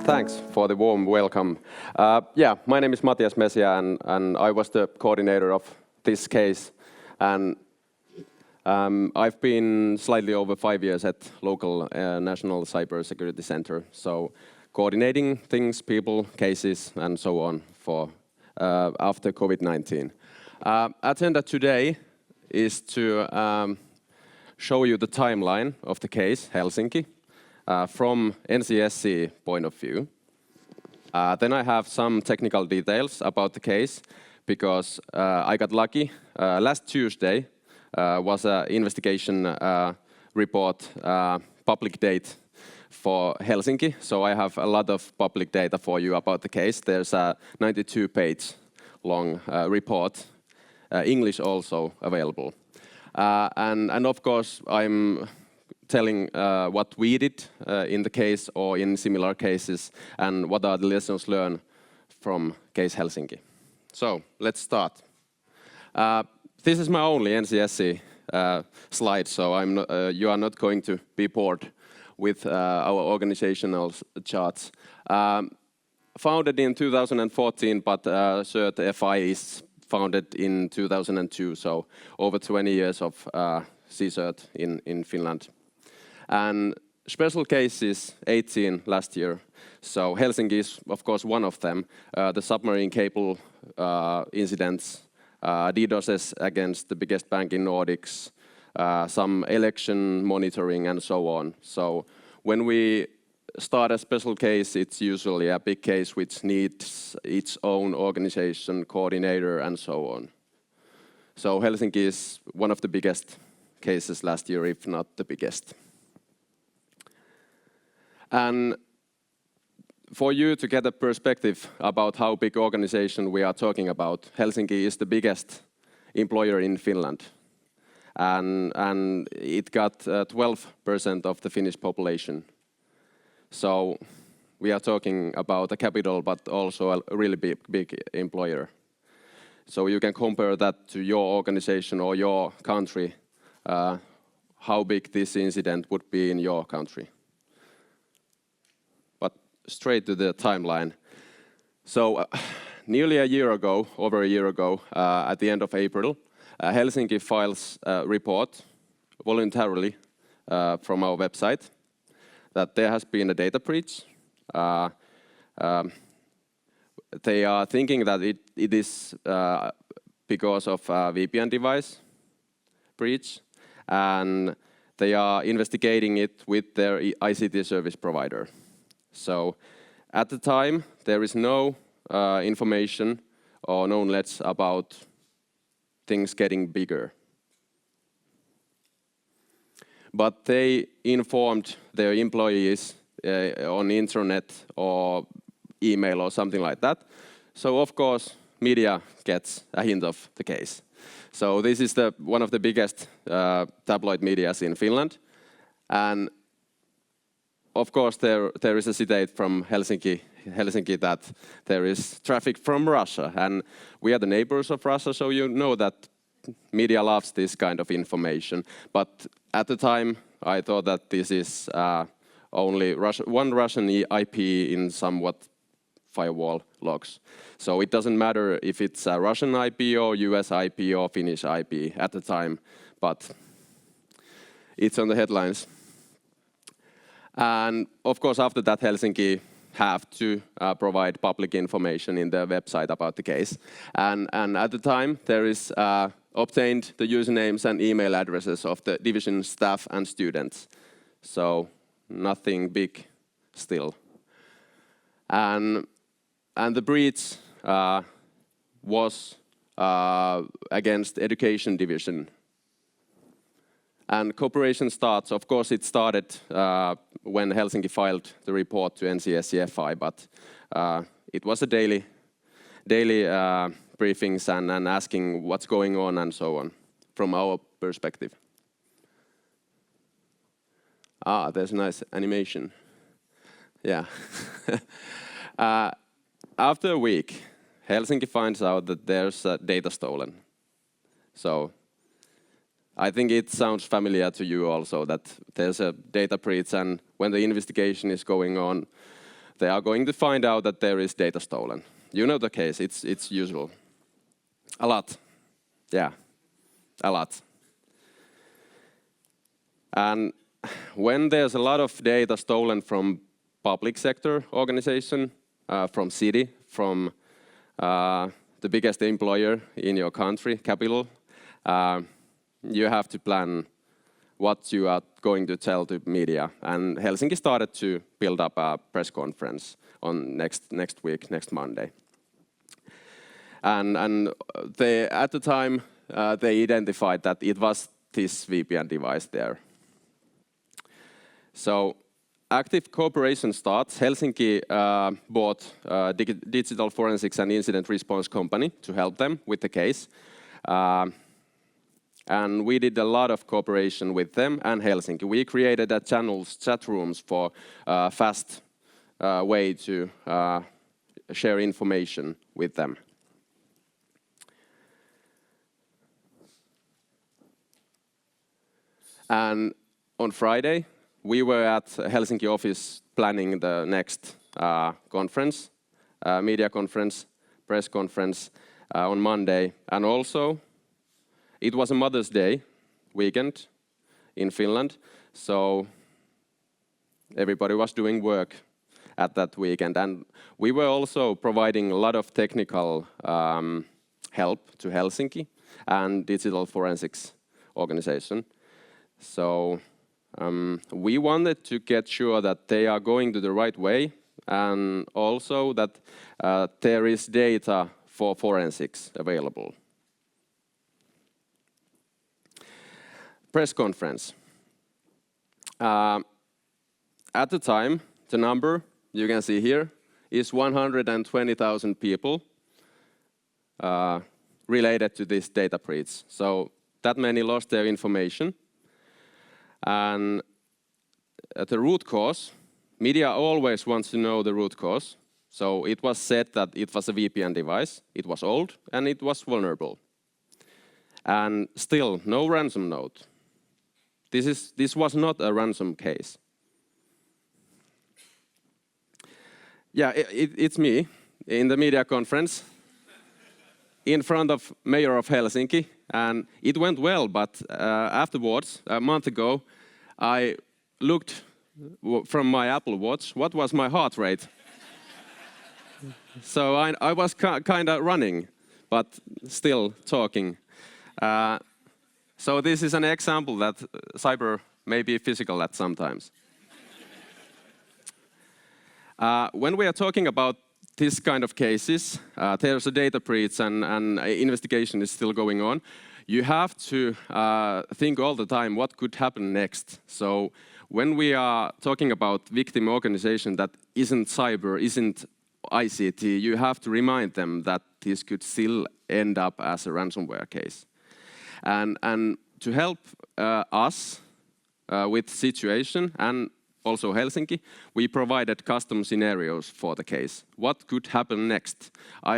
Thanks for the warm welcome. My name is Matias Mesia, and I was the coordinator of this case. And I've been slightly over 5 years at local National Cybersecurity Center, so coordinating things, people, cases, and so on for after COVID-19. Agenda today is to show you the timeline of the case, Helsinki, from NCSC point of view. Then I have some technical details about the case, because I got lucky. Last Tuesday was an investigation report public date for Helsinki, so I have a lot of public data for you about the case. There's a 92-page long report, English also available. And of course, I'm telling what we did in the case or in similar cases, and what are the lessons learned from case Helsinki. So let's start. This is my only NCSC slide, so you are not going to be bored with our organizational charts. Founded in 2014, but CERT FI is founded in 2002, so over 20 years of CCERT in Finland. And special cases, 18 last year. So Helsinki is, of course, one of them. The submarine cable incidents, DDoSes against the biggest bank in Nordics, some election monitoring, and so on. So when we start a special case, it's usually a big case which needs its own organization, coordinator, and so on. So Helsinki is one of the biggest cases last year, if not the biggest. And for you to get a perspective about how big organization we are talking about, Helsinki is the biggest employer in Finland. And it got 12% of the Finnish population. So we are talking about a capital, but also a really big employer. So you can compare that to your organization or your country, how big this incident would be in your country. But straight to the timeline. So nearly a year ago, over a year ago, at the end of April, Helsinki files a report voluntarily from our website that there has been a data breach. They are thinking that it is because of a VPN device breach, and they are investigating it with their ICT service provider. So at the time, there is no information or knowledge about things getting bigger. But they informed their employees on internet or email or something like that. So of course, media gets a hint of the case. So this is one of the biggest tabloid medias in Finland. And of course, there is a citate from Helsinki that there is traffic from Russia. And we are the neighbors of Russia, so you know that media loves this kind of information. But at the time, I thought that this is only one Russian IP in somewhat firewall logs. So it doesn't matter if it's a Russian IP or US IP or Finnish IP at the time, but it's on the headlines. And of course, after that, Helsinki have to provide public information in their website about the case. And at the time, there is obtained the usernames and email addresses of the division staff and students. So nothing big still. And the breach was against education division. And cooperation starts, of course it started when Helsinki filed the report to NCSC FI, but it was a daily briefings and asking what's going on and so on from our perspective. There's a nice animation. Yeah. After a week, Helsinki finds out that there's data stolen. So I think it sounds familiar to you also that there's a data breach, and when the investigation is going on, they are going to find out that there is data stolen. You know the case, it's usual. A lot, yeah, a lot. And when there's a lot of data stolen from public sector organization, from city, from the biggest employer in your country, capital, you have to plan what you are going to tell to media. And Helsinki started to build up a press conference on next week, next Monday. And at the time, they identified that it was this VPN device there. So active cooperation starts. Helsinki bought a digital forensics and incident response company to help them with the case. And we did a lot of cooperation with them and Helsinki. We created channels, chat rooms for fast way to share information with them. And on Friday, we were at Helsinki office planning the next conference, media conference, press conference on Monday. And also, it was a Mother's Day weekend in Finland, so everybody was doing work at that weekend. And we were also providing a lot of technical help to Helsinki and digital forensics organization. So we wanted to get sure that they are going to the right way and also that there is data for forensics available. Press conference. At the time, the number you can see here is 120,000 people related to this data breach. So that many lost their information. And the root cause, media always wants to know the root cause. So it was said that it was a VPN device, it was old, and it was vulnerable. And still, no ransom note. This was not a ransom case. Yeah, it's me in the media conference in front of Mayor of Helsinki, and it went well, but afterwards, a month ago, I looked from my Apple Watch, what was my heart rate? So I was kind of running, but still talking. So this is an example that cyber may be physical at sometimes. When we are talking about this kind of cases, there's a data breach and investigation is still going on. You have to think all the time what could happen next. So when we are talking about victim organization that isn't cyber, isn't ICT, you have to remind them that this could still end up as a ransomware case. And to help us with situation and also Helsinki, we provided custom scenarios for the case. What could happen next?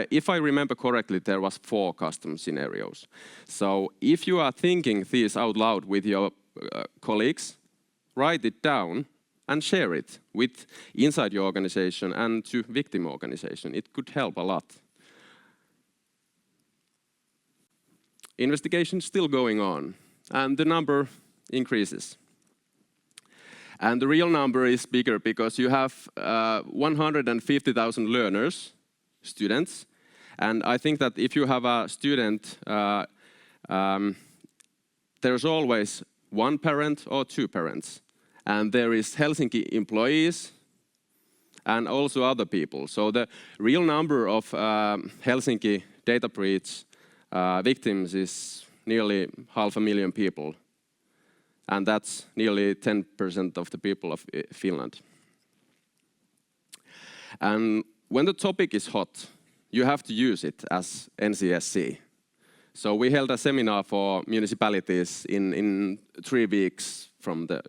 If I remember correctly, there was 4 custom scenarios. So if you are thinking these out loud with your colleagues, write it down and share it with inside your organization and to victim organization. It could help a lot. Investigation is still going on, and the number increases. And the real number is bigger because you have 150,000 learners, students, and I think that if you have a student, there's always one parent or 2 parents, and there is Helsinki employees and also other people. So the real number of Helsinki data breach victims is nearly 500,000 people. And that's nearly 10% of the people of Finland. And when the topic is hot, you have to use it as NCSC. So we held a seminar for municipalities in 3 weeks from the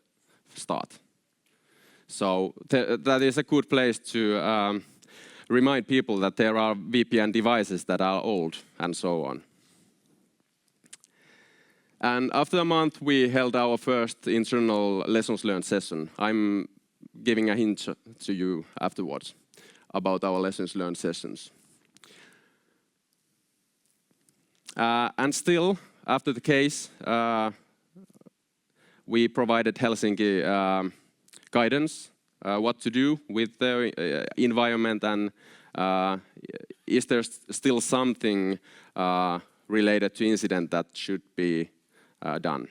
start. So that is a good place to remind people that there are VPN devices that are old and so on. And after a month, we held our first internal lessons learned session. I'm giving a hint to you afterwards about our lessons learned sessions. And still, after the case, we provided Helsinki guidance, what to do with the environment, and is there still something related to incident that should be done.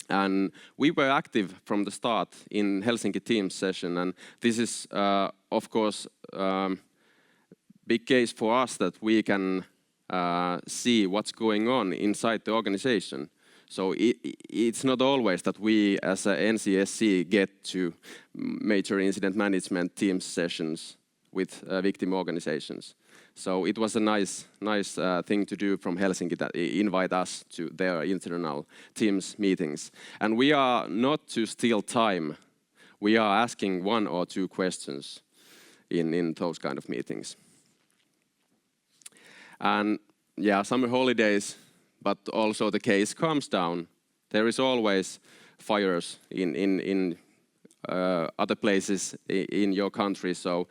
And we were active from the start in Helsinki Teams session, and this is, of course, big case for us that we can see what's going on inside the organization. So it's not always that we as a NCSC get to major incident management Teams sessions with victim organizations. So it was a nice thing to do from Helsinki, that invite us to their internal Teams meetings. And we are not to steal time. We are asking 1 or 2 questions in those kind of meetings. And yeah, summer holidays, but also the case calms down. There is always fires in other places in your country, so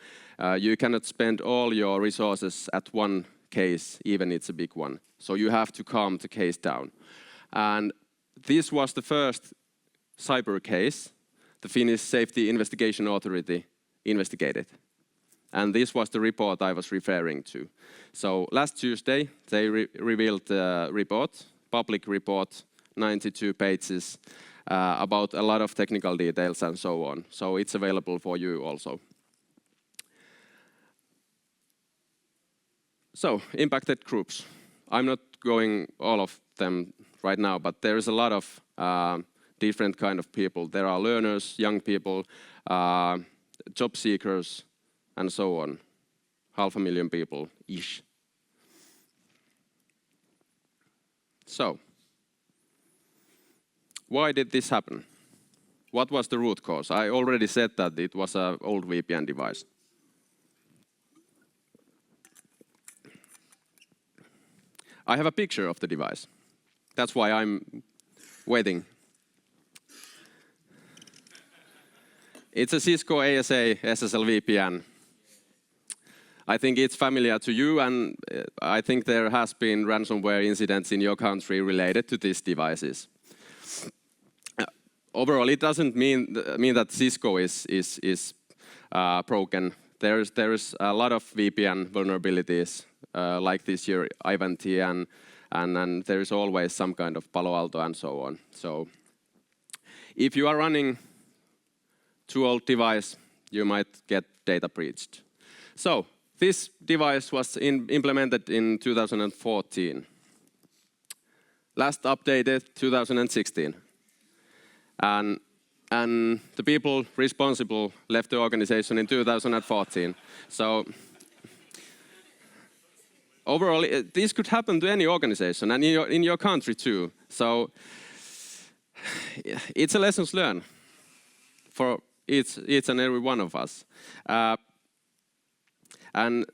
you cannot spend all your resources at one case, even it's a big one. So you have to calm the case down. And this was the first cyber case the Finnish Safety Investigation Authority investigated. And this was the report I was referring to. So last Tuesday, they revealed the report, public report, 92 pages, about a lot of technical details and so on. So it's available for you also. So, impacted groups. I'm not going all of them right now, but there is a lot of different kind of people. There are learners, young people, job seekers, and so on. 500,000 people-ish. So, why did this happen? What was the root cause? I already said that it was an old VPN device. I have a picture of the device. That's why I'm waiting. It's a Cisco ASA SSL VPN. I think it's familiar to you, and I think there has been ransomware incidents in your country related to these devices. Overall, it doesn't mean that Cisco is broken. There's a lot of VPN vulnerabilities like this year, Ivanti, and there is always some kind of Palo Alto and so on. So if you are running too old device, you might get data breached. So this device was implemented in 2014. Last updated 2016. And the people responsible left the organization in 2014. So overall, this could happen to any organization and in your country too. So it's a lessons learned for each and every one of us. And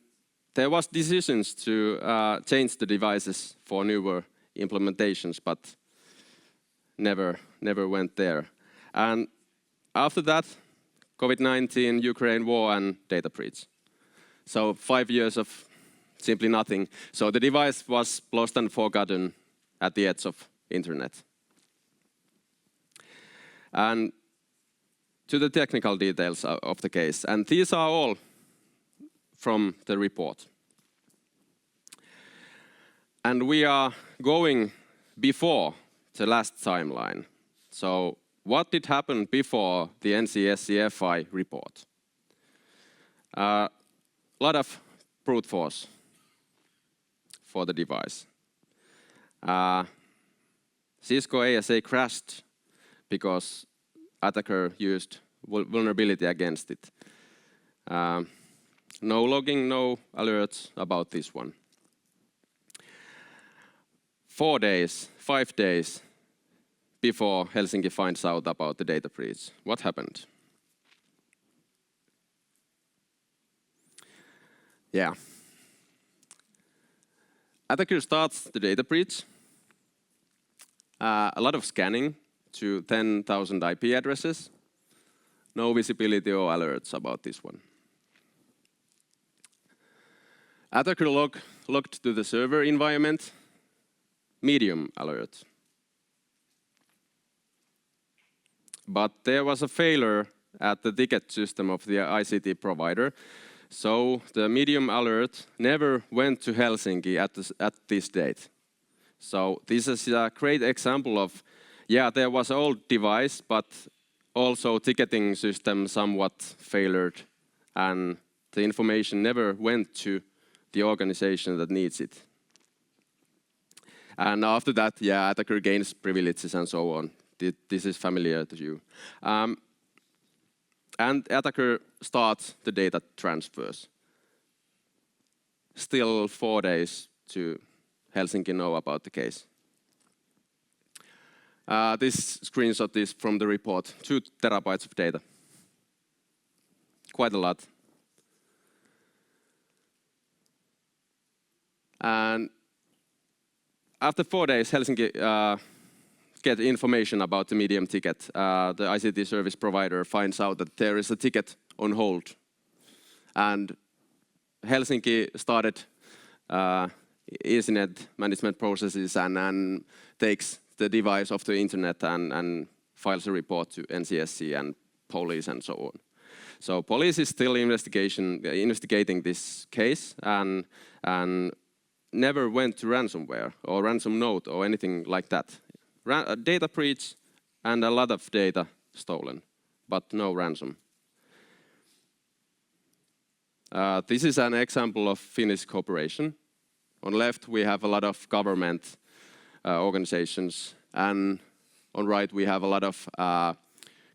there was decisions to change the devices for newer implementations, but never went there. And after that, COVID-19, Ukraine war, and data breach. So 5 years of simply nothing. So the device was lost and forgotten at the edge of internet. And to the technical details of the case. And these are all from the report. And we are going before the last timeline. So what did happen before the NCSCFI report? A lot of brute force for the device. Cisco ASA crashed because attacker used vulnerability against it. No logging, no alerts about this one. 4 days, 5 days before Helsinki finds out about the data breach, what happened? Yeah. Attacker starts the data breach. A lot of scanning to 10,000 IP addresses. no visibility or alerts about this one. Attacker logged to the server environment, medium alert. But there was a failure at the ticket system of the ICT provider, so the medium alert never went to Helsinki at this date. So this is a great example of, yeah, there was an old device, but also ticketing system somewhat failed, and the information never went to the organization that needs it. And after that, yeah, attacker gains privileges and so on. This is familiar to you. And attacker starts the data transfers. Still 4 days to Helsinki know about the case. This screenshot is from the report, 2 terabytes of data. Quite a lot. And after 4 days, Helsinki get information about the medium ticket. The ICT service provider finds out that there is a ticket on hold. And Helsinki started incident management processes and takes the device off the internet and files a report to NCSC and police and so on. So police is still investigating this case and never went to ransomware or ransom note or anything like that. Data breach and a lot of data stolen, but no ransom. This is an example of Finnish cooperation. On left, we have a lot of government organizations, and on right, we have a lot of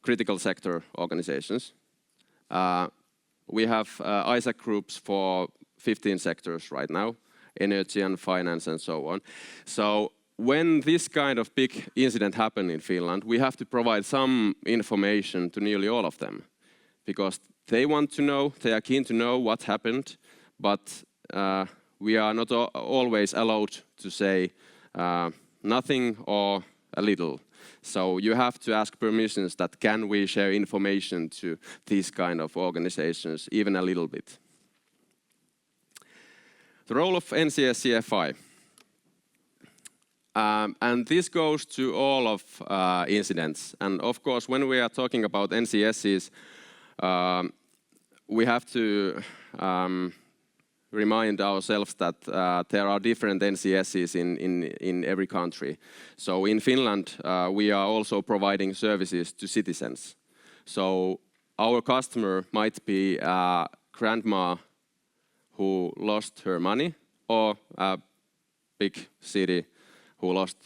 critical sector organizations. We have ISAC groups for 15 sectors right now, energy and finance and so on. So when this kind of big incident happened in Finland, we have to provide some information to nearly all of them, because they want to know, they are keen to know what happened, but we are not always allowed to say nothing or a little. So you have to ask permissions that can we share information to these kind of organizations, even a little bit. The role of NCSCFI. And this goes to all of incidents. And of course, when we are talking about NCSs, we have to remind ourselves that there are different NCSs in every country. So in Finland, we are also providing services to citizens. So our customer might be a grandma who lost her money, or a big city who lost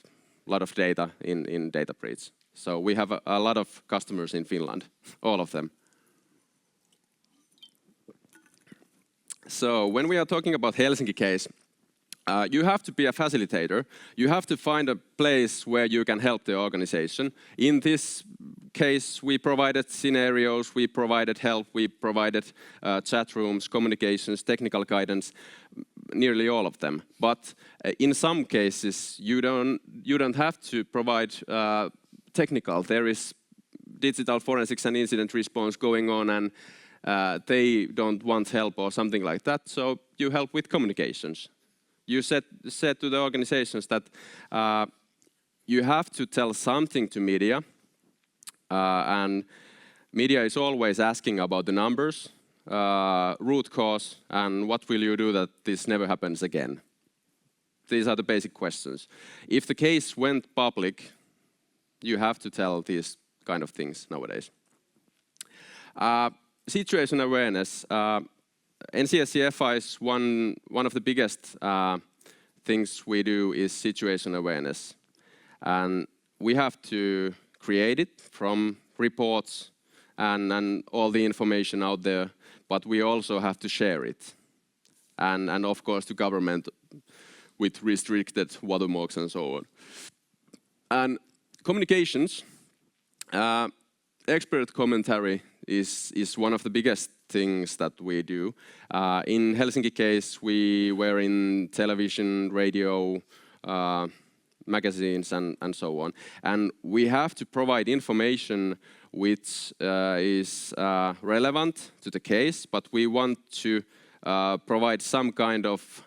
a lot of data in data breach. So we have a lot of customers in Finland, all of them. So when we are talking about Helsinki case, you have to be a facilitator. You have to find a place where you can help the organization. In this case, we provided scenarios, we provided help, we provided chat rooms, communications, technical guidance, nearly all of them. But in some cases, you don't have to provide technical. There is digital forensics and incident response going on, and they don't want help or something like that. So you help with communications. You said to the organizations that you have to tell something to media, and media is always asking about the numbers, root cause, and what will you do that this never happens again. These are the basic questions. If the case went public, you have to tell these kind of things nowadays. Situation awareness. NCSCFI is one of the biggest things we do is situation awareness. And we have to create it from reports and all the information out there, but we also have to share it. And of course to government with restricted watermarks and so on. And communications, expert commentary is one of the biggest things that we do. In Helsinki case, we were in television, radio, magazines and so on. And we have to provide information which is relevant to the case, but we want to provide some kind of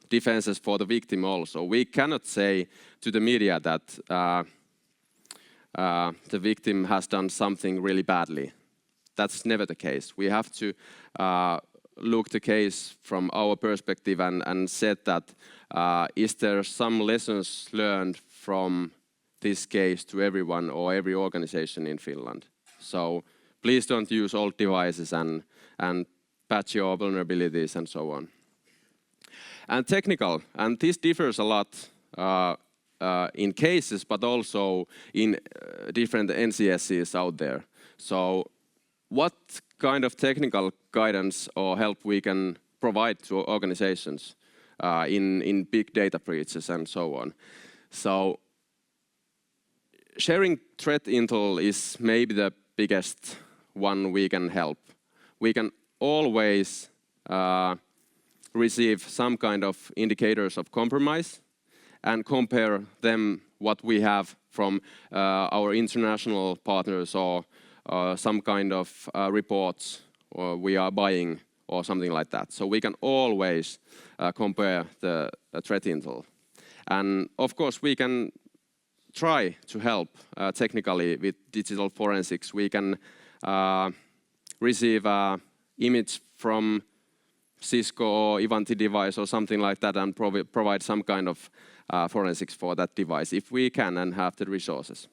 defenses for the victim also. We cannot say to the media that the victim has done something really badly. That's never the case. We have to look the case from our perspective and said that is there some lessons learned from this case to everyone or every organization in Finland. So please don't use old devices and patch your vulnerabilities and so on. And technical, and this differs a lot in cases, but also in different NCSCs out there. So what kind of technical guidance or help we can provide to organizations in big data breaches and so on. So sharing threat intel is maybe the biggest one we can help. We can always receive some kind of indicators of compromise and compare them what we have from our international partners or some kind of reports or we are buying or something like that. So we can always compare the threat intel. And of course we can try to help technically with digital forensics. We can receive image from Cisco or Ivanti device or something like that and provide some kind of forensics for that device if we can and have the resources.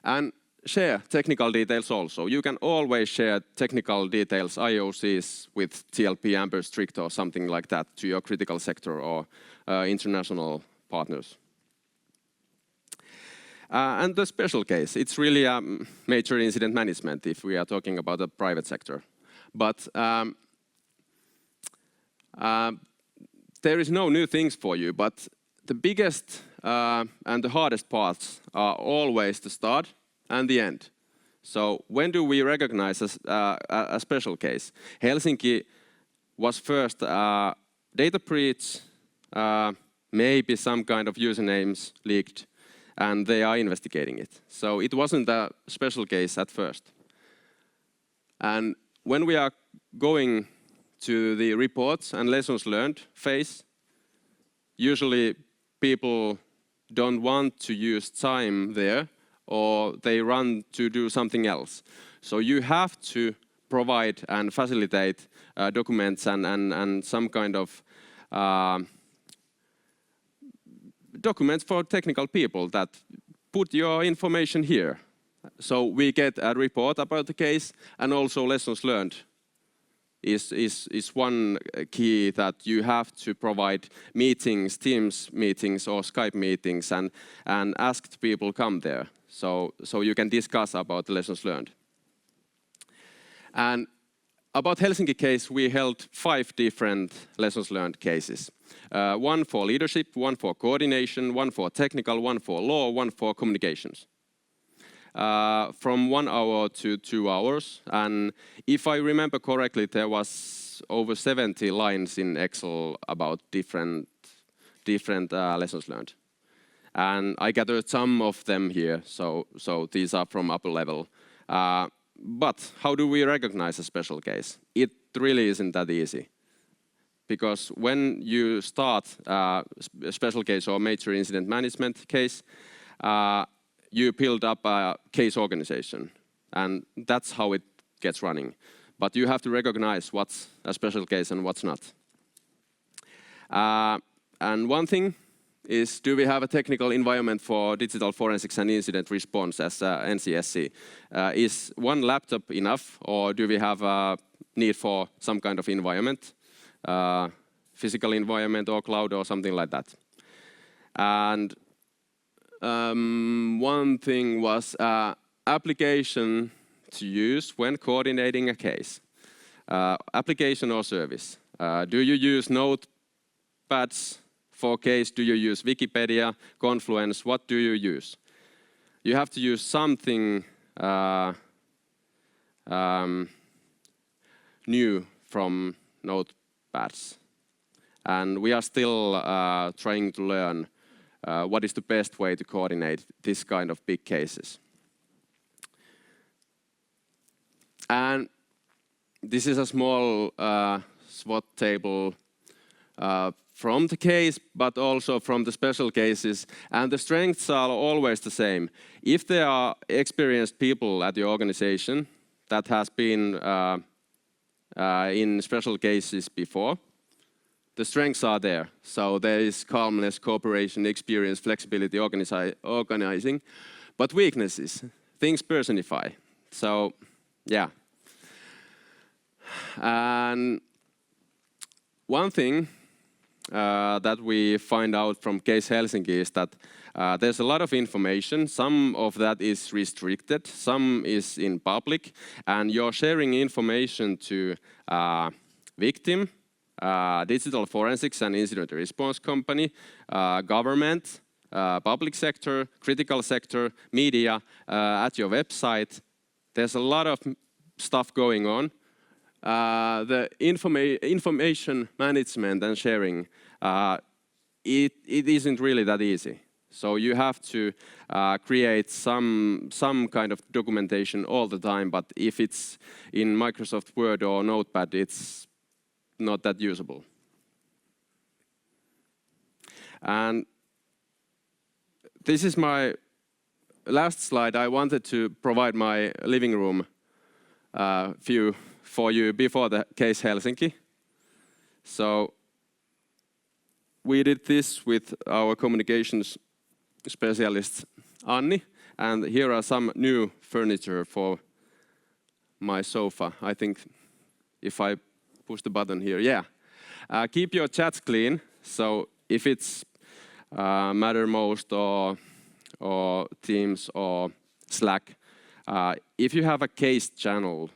And share technical details also. You can always share technical details, IOCs with TLP, Amber, Strict or something like that to your critical sector or international partners. And the special case, it's really a major incident management if we are talking about the private sector. But there is no new things for you, but the biggest and the hardest parts are always the start and the end. So when do we recognize a special case? Helsinki was first data breach, maybe some kind of usernames leaked, and they are investigating it. So it wasn't a special case at first. And when we are going to the reports and lessons learned phase, usually people don't want to use time there or they run to do something else. So you have to provide and facilitate documents and some kind of documents for technical people that put your information here. So we get a report about the case and also lessons learned is one key that you have to provide meetings, Teams meetings or Skype meetings and ask people come there. So you can discuss about the lessons learned. And about Helsinki case, we held 5 different lessons learned cases. One for leadership, one for coordination, one for technical, one for law, one for communications. From 1 hour to 2 hours. And if I remember correctly, there was over 70 lines in Excel about different lessons learned. And I gathered some of them here, so these are from upper level. But how do we recognize a special case? It really isn't that easy. Because when you start a special case or major incident management case, you build up a case organization. And that's how it gets running. But you have to recognize what's a special case and what's not. And one thing is, do we have a technical environment for digital forensics and incident response as NCSC? Is one laptop enough, or do we have a need for some kind of environment, physical environment or cloud or something like that? And one thing was application to use when coordinating a case. Application or service. Do you use notepads for case? Do you use Wikipedia, Confluence? What do you use? You have to use something new from notepads. And we are still trying to learn what is the best way to coordinate this kind of big cases. And this is a small SWOT table from the case, but also from the special cases. And the strengths are always the same. If there are experienced people at the organization that has been in special cases before, the strengths are there. So there is calmness, cooperation, experience, flexibility, organizing. But weaknesses, things personify. So, yeah. And one thing that we find out from Case Helsinki is that there's a lot of information. Some of that is restricted, some is in public, and you're sharing information to victim, digital forensics and incident response company, government, public sector, critical sector, media, at your website. There's a lot of stuff going on. The information management and sharing, it isn't really that easy. So you have to create some kind of documentation all the time, but if it's in Microsoft Word or Notepad, it's not that usable. And this is my last slide. I wanted to provide my living room view for you before the Case Helsinki. So we did this with our communications specialist Anni, and here are some new furniture for my sofa. I think if I push the button here, yeah. Keep your chats clean. So if it's Mattermost or Teams or Slack, if you have a case channel,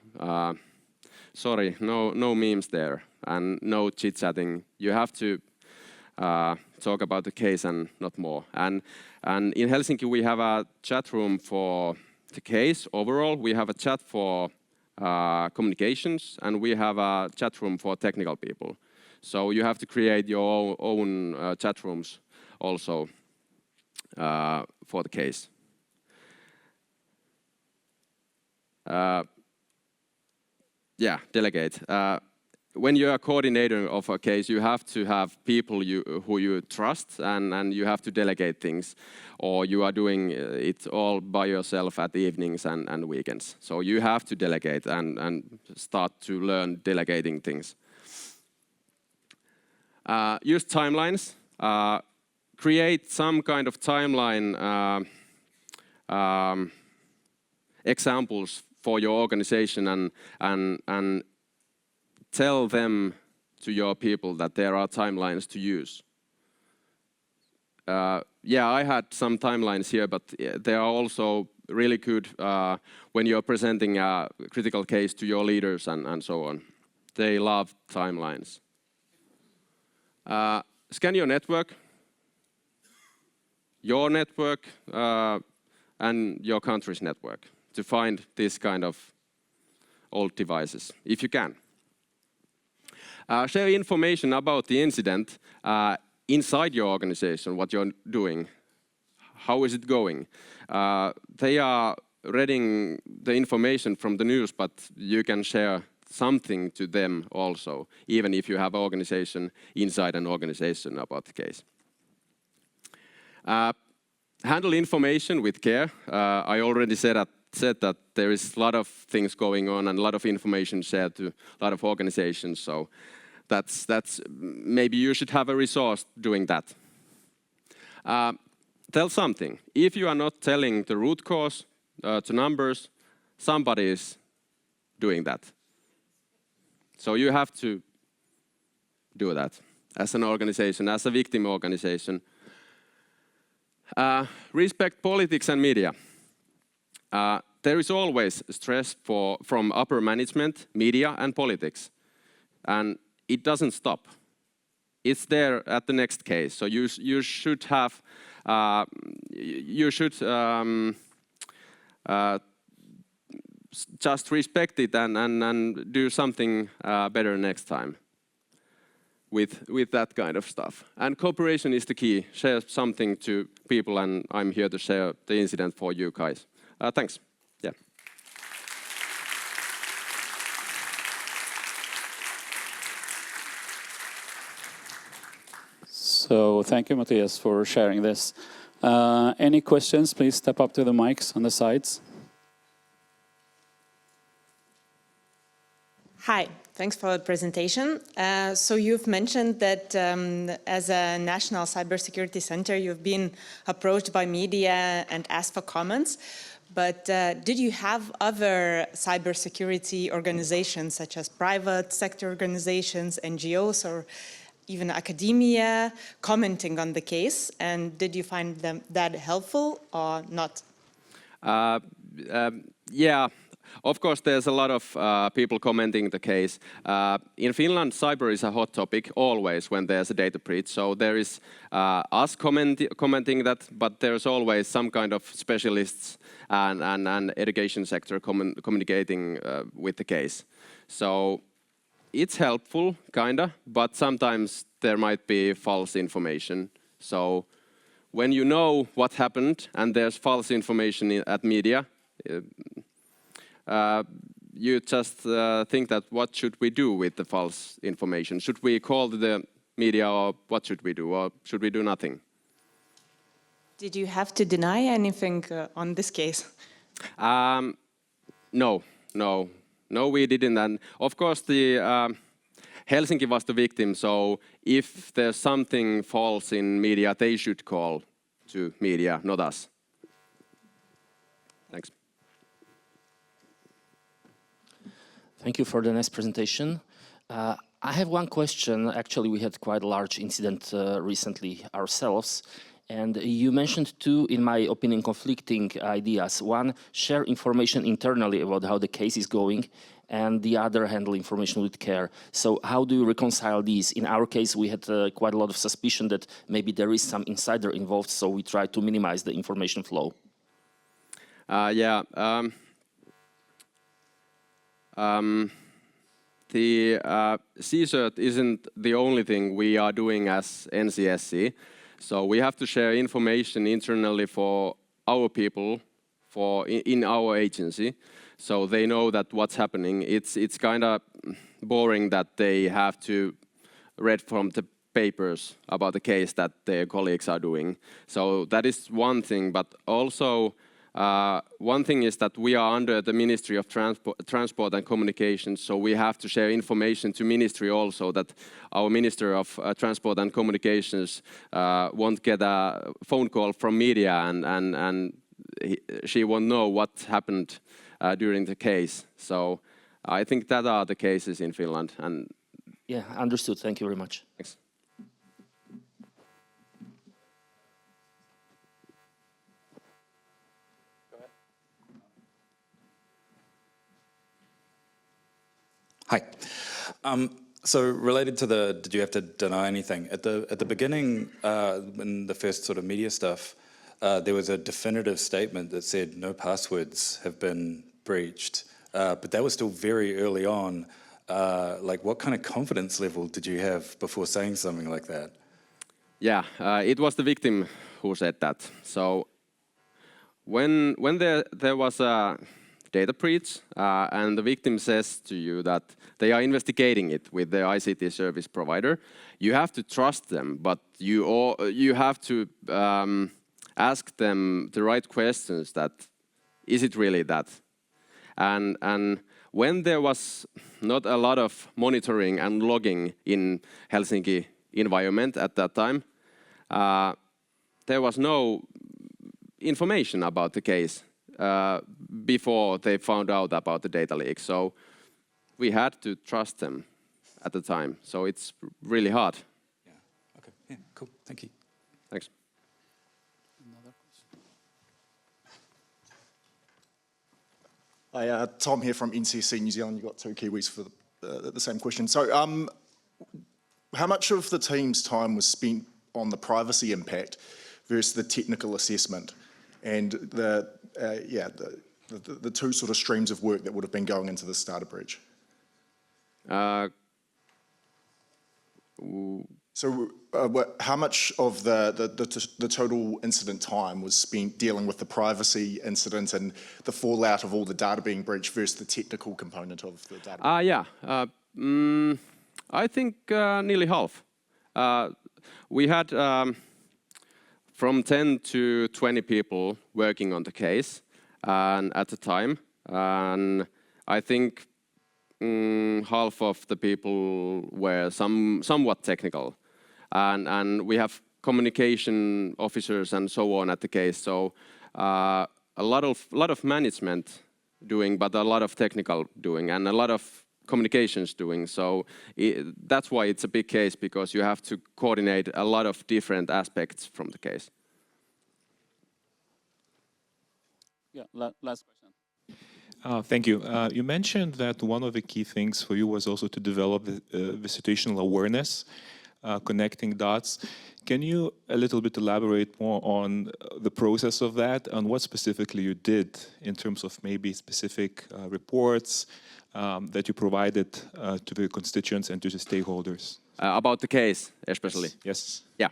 sorry, no memes there and no chit-chatting. You have to talk about the case and not more. And in Helsinki we have a chat room for the case overall. We have a chat for communications, and we have a chat room for technical people. So you have to create your own chat rooms also for the case. Yeah, delegate. When you're a coordinator of a case, you have to have people who you trust, and you have to delegate things, or you are doing it all by yourself at the evenings and weekends. So you have to delegate and start to learn delegating things. Use timelines. Create some kind of timeline examples for your organization and tell them to your people that there are timelines to use. Yeah, I had some timelines here, but they are also really good when you're presenting a critical case to your leaders and so on. They love timelines. Scan your network and your country's network to find this kind of old devices, if you can. Share information about the incident inside your organization, what you're doing. How is it going? They are reading the information from the news, but you can share something to them also, even if you have an organization inside an organization about the case. Handle information with care. I already said that there is a lot of things going on and a lot of information shared to a lot of organizations. So that's maybe you should have a resource doing that. Tell something. If you are not telling the root cause to numbers, somebody is doing that. So you have to do that as an organization, as a victim organization. Respect politics and media. There is always stress from upper management, media and politics. And it doesn't stop. It's there at the next case. So you should have, just respect it and do something better next time with that kind of stuff. And cooperation is the key. Share something to people, and I'm here to share the incident for you guys. Thanks. Yeah. So thank you, Matthias, for sharing this. Any questions? Please step up to the mics on the sides. Hi, thanks for the presentation. So you've mentioned that as a national cybersecurity center, you've been approached by media and asked for comments. But did you have other cybersecurity organizations, such as private sector organizations, NGOs, or even academia, commenting on the case? And did you find that helpful or not? Yeah. Of course, there's a lot of people commenting the case. In Finland, cyber is a hot topic always when there's a data breach. So there is us commenting that, but there's always some kind of specialists and education sector communicating with the case. So it's helpful, kinda, but sometimes there might be false information. So when you know what happened and there's false information at media, you just think that what should we do with the false information? Should we call the media, or what should we do? Or should we do nothing? Did you have to deny anything on this case? No, we didn't. And of course, the Helsinki was the victim. So if there's something false in media, they should call to media, not us. Thanks. Thank you for the nice presentation. I have one question. Actually, we had quite a large incident recently ourselves. And you mentioned two, in my opinion, conflicting ideas. One, share information internally about how the case is going, and the other, handle information with care. So how do you reconcile these? In our case, we had quite a lot of suspicion that maybe there is some insider involved, so we try to minimize the information flow. The CSERT isn't the only thing we are doing as NCSC. So we have to share information internally for our people, in our agency, so they know that what's happening. It's kind of boring that they have to read from the papers about the case that their colleagues are doing. So that is one thing, but also one thing is that we are under the Ministry of Transport and Communications, so we have to share information to Ministry also, that our Minister of Transport and Communications won't get a phone call from media and she won't know what happened during the case. So I think that are the cases in Finland. And yeah, understood. Thank you very much. Thanks. Hi. So related to the, did you have to deny anything? At the beginning, in the first sort of media stuff, there was a definitive statement that said no passwords have been breached, but that was still very early on. Like, what kind of confidence level did you have before saying something like that? Yeah, it was the victim who said that. So when there was a data breach and the victim says to you that they are investigating it with the ICT service provider, you have to trust them, but you have to ask them the right questions, that is it really that? And when there was not a lot of monitoring and logging in Helsinki environment at that time, there was no information about the case before they found out about the data leak. So we had to trust them at the time. So it's really hard. Yeah. Okay. Yeah. Cool. Thank you. Thanks. Hi, Tom here from NCSC New Zealand. You've got two Kiwis for the same question. So how much of the team's time was spent on the privacy impact versus the technical assessment, and the two sort of streams of work that would have been going into this data breach? So how much of the total incident time was spent dealing with the privacy incident and the fallout of all the data being breached versus the technical component of the data? I think nearly half. we had from 10 to 20 people working on the case and at the time, and I think half of the people were somewhat technical, and we have communication officers and so on at the case. So a lot of management doing, but a lot of technical doing, and a lot of communications doing. So that's why it's a big case, because you have to coordinate a lot of different aspects from the case. Yeah, last question. Thank you. You mentioned that one of the key things for you was also to develop the situational awareness, connecting dots. Can you a little bit elaborate more on the process of that and what specifically you did in terms of maybe specific reports that you provided to the constituents and to the stakeholders? About the case, especially? Yes. Yeah.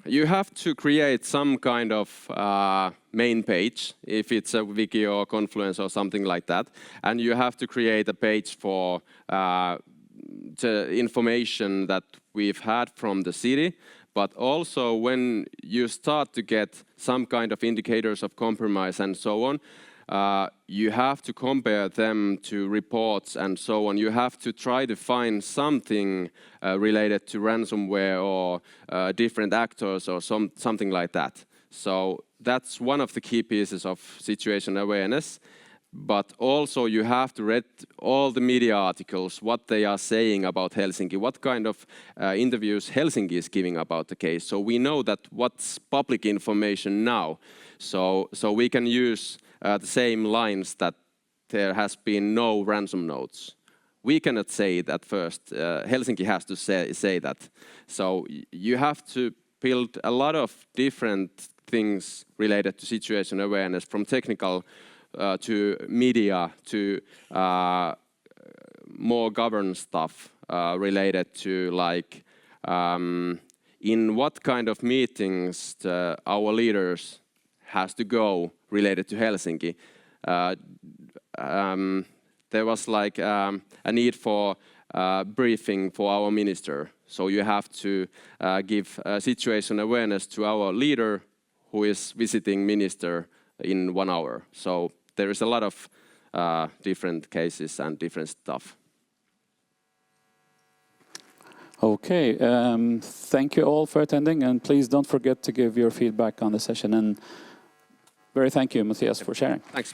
You have to create some kind of main page, if it's a wiki or Confluence or something like that, and you have to create a page for the information that we've had from the city, but also when you start to get some kind of indicators of compromise and so on, you have to compare them to reports and so on. You have to try to find something related to ransomware or different actors or something like that. So that's one of the key pieces of situation awareness. But also you have to read all the media articles, what they are saying about Helsinki, what kind of interviews Helsinki is giving about the case. So we know that what's public information now. So we can use the same lines that there has been no ransom notes. We cannot say that first. Helsinki has to say that. So you have to build a lot of different things related to situation awareness, from technical to media to more governance stuff related to like in what kind of meetings our leaders has to go related to Helsinki. There was like a need for briefing for our minister. So you have to give situation awareness to our leader who is visiting minister in 1 hour. So there is a lot of different cases and different stuff. Okay, thank you all for attending, and please don't forget to give your feedback on the session. And very thank you, Matthias, for sharing. Thanks.